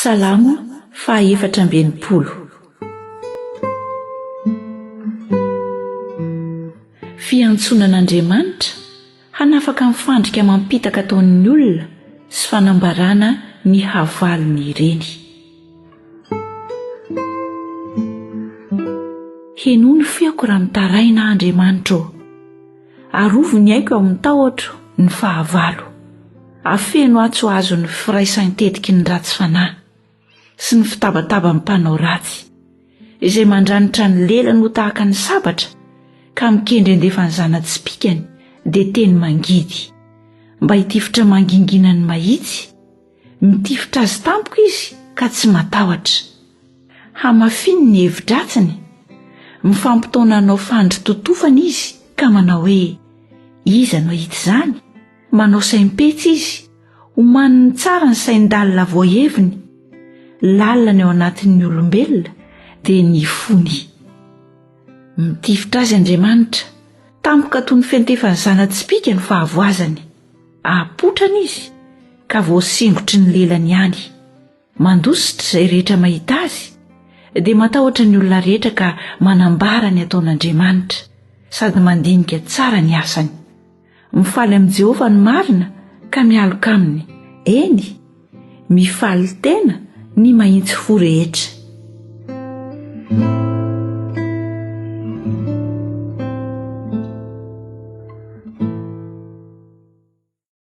Salamo faha-4. Fiantsonan'Andriamanitra hanafaka mifandrika mampitaka taon'ny olona sy fanambarana ny havalony ireny. Heno ny feoko raha mitaraina Andriamanitra o. Arovo ny aiko ao amin'ny taotro ny fahavalo. Afeno atsoazo ny firaisan-tetiky ny ratsy fanahy sy ny fitabataba amin'ny mpanao ratsy, izay mandranitra ny lelany ho tahaka ny sabatra ka mikendry andefa ny zanatspikany dia teny mangidy mba hitifitra mangingina ny mahitsy, mitifitra azy tampoka izy ka tsy matahotra. Hamafiny ny hevi-dratsiny, mifampitaona anao fandry totofana izy ka manao hoe iza no hita izany, manao saim-petsy izy, omaniny tsara ny sain-dalina voaheviny, lalina eo anatin'ny olombelona dia ny fony. Mitifitra azy Andriamanitra, tampoka toy ny fentefany zanatspika ny fahavoazany. Apotrana izy ka voasingotry ny lelany ihany. Mandositra izay rehetra mahita azy, dia matahotra ny olona rehetra ka manambara ny ataon'Andriamanitra, sady mandinika tsara ny asany. Mifaly amin'i Jehovah ny marina ka mialoka aminy. Eny, mifaly tena ny mahitsy fo rehetra.